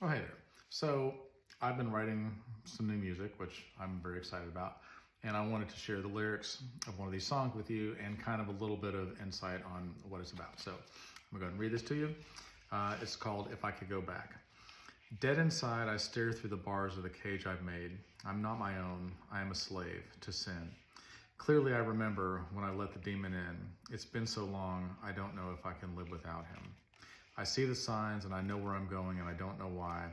Oh, hey there. So I've been writing some new music, which I'm very excited about, and I wanted to share the lyrics of one of these songs with you and kind of a little bit of insight on what it's about. So I'm gonna go ahead and read this to you. It's called If I Could Go Back. Dead inside, I stare through the bars of the cage I've made. I'm not my own, I am a slave to sin. Clearly I remember when I let the demon in. It's been so long, I don't know if I can live without him. I see the signs and I know where I'm going, and I don't know why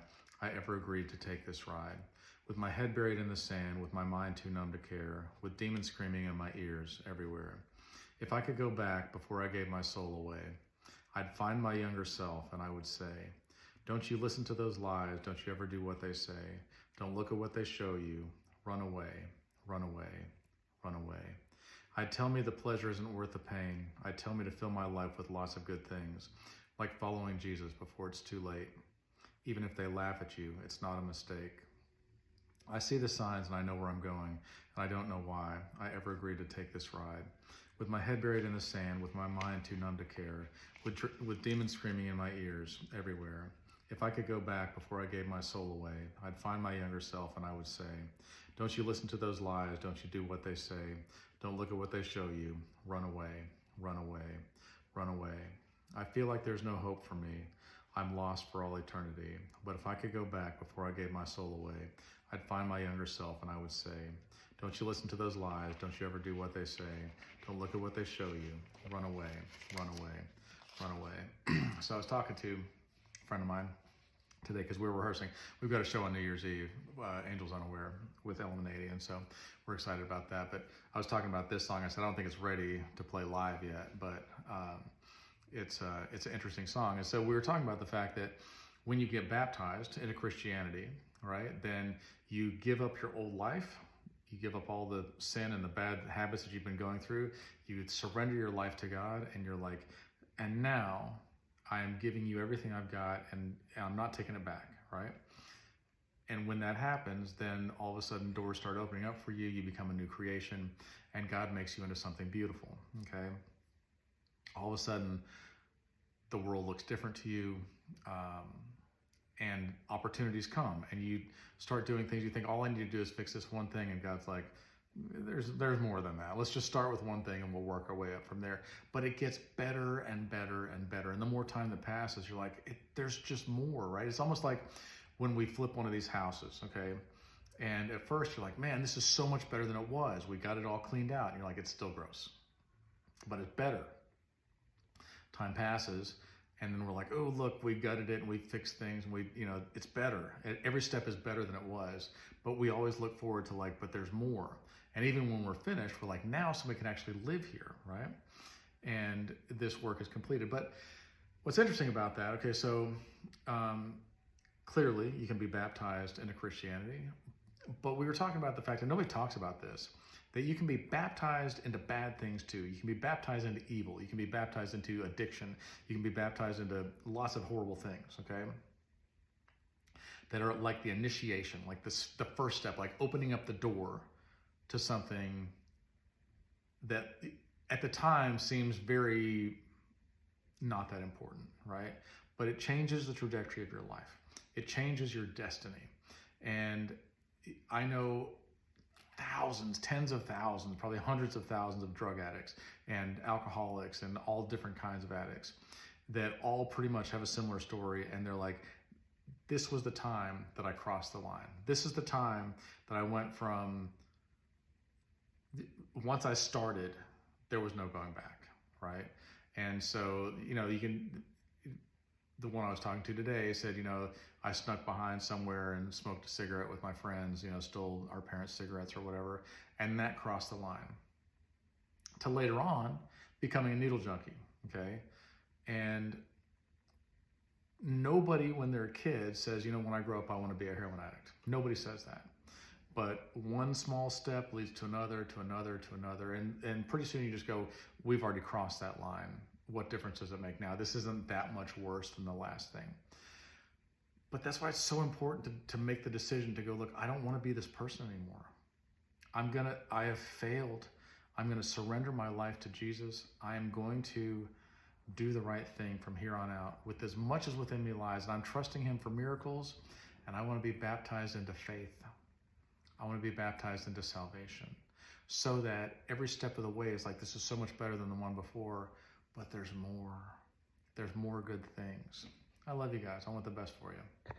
I ever agreed to take this ride. With my head buried in the sand, with my mind too numb to care, with demons screaming in my ears everywhere. If I could go back before I gave my soul away, I'd find my younger self and I would say, don't you listen to those lies, don't you ever do what they say, don't look at what they show you, run away, run away, run away. I'd tell me the pleasure isn't worth the pain. I'd tell me to fill my life with lots of good things, like following Jesus before it's too late. Even if they laugh at you, it's not a mistake. I see the signs and I know where I'm going, and I don't know why I ever agreed to take this ride. With my head buried in the sand, with my mind too numb to care, with demons screaming in my ears everywhere. If I could go back before I gave my soul away, I'd find my younger self and I would say, don't you listen to those lies, don't you do what they say, don't look at what they show you, run away, run away, run away. I feel like there's no hope for me. I'm lost for all eternity. But if I could go back before I gave my soul away, I'd find my younger self and I would say, don't you listen to those lies, don't you ever do what they say, don't look at what they show you, run away, run away, run away. So I was talking to a friend of mine today because we were rehearsing. We've got a show on New Year's Eve, Angels Unaware with Eliminati, and so we're excited about that. But I was talking about this song. I said, I don't think it's ready to play live yet, but it's an interesting song. And so we were talking about the fact that when you get baptized into Christianity, right, then you give up your old life, you give up all the sin and the bad habits that you've been going through, you surrender your life to God, and you're like, and now I am giving you everything I've got, and I'm not taking it back, right? And when that happens, then all of a sudden doors start opening up for you, you become a new creation, and God makes you into something beautiful, okay? All of a sudden, the world looks different to you, and opportunities come, and you start doing things. You think, all I need to do is fix this one thing, and God's like, there's more than that. Let's just start with one thing and we'll work our way up from there. But it gets better and better and better. And the more time that passes, you're like, there's just more, right? It's almost like when we flip one of these houses, okay? And at first you're like, man, this is so much better than it was. We got it all cleaned out. And you're like, it's still gross, but it's better. Time passes, and then we're like, oh, look, we gutted it and we fixed things, and it's better. Every step is better than it was, but we always look forward to but there's more. And even when we're finished, we're like, now somebody can actually live here, right? And this work is completed. But what's interesting about that, okay, so clearly you can be baptized into Christianity, but we were talking about the fact that nobody talks about this, that you can be baptized into bad things too. You can be baptized into evil. You can be baptized into addiction. You can be baptized into lots of horrible things, okay? That are like the initiation, like the first step, like opening up the door to something that at the time seems very not that important, right? But it changes the trajectory of your life. It changes your destiny. And I know thousands, tens of thousands, probably hundreds of thousands of drug addicts and alcoholics and all different kinds of addicts that all pretty much have a similar story. And they're like, this was the time that I crossed the line. This is the time that I went from, once I started, there was no going back, right? And so, the one I was talking to today said, I snuck behind somewhere and smoked a cigarette with my friends, stole our parents' cigarettes or whatever, and that crossed the line. To later on, becoming a needle junkie, okay? And nobody, when they're a kid, says, when I grow up, I want to be a heroin addict. Nobody says that. But one small step leads to another, to another, to another, and pretty soon you just go, we've already crossed that line. What difference does it make now? This isn't that much worse than the last thing. But that's why it's so important to make the decision to go, look, I don't want to be this person anymore. I have failed. I'm going to surrender my life to Jesus. I am going to do the right thing from here on out with as much as within me lies. And I'm trusting him for miracles, and I want to be baptized into faith. I want to be baptized into salvation, so that every step of the way is like, this is so much better than the one before, but there's more. There's more good things. I love you guys. I want the best for you.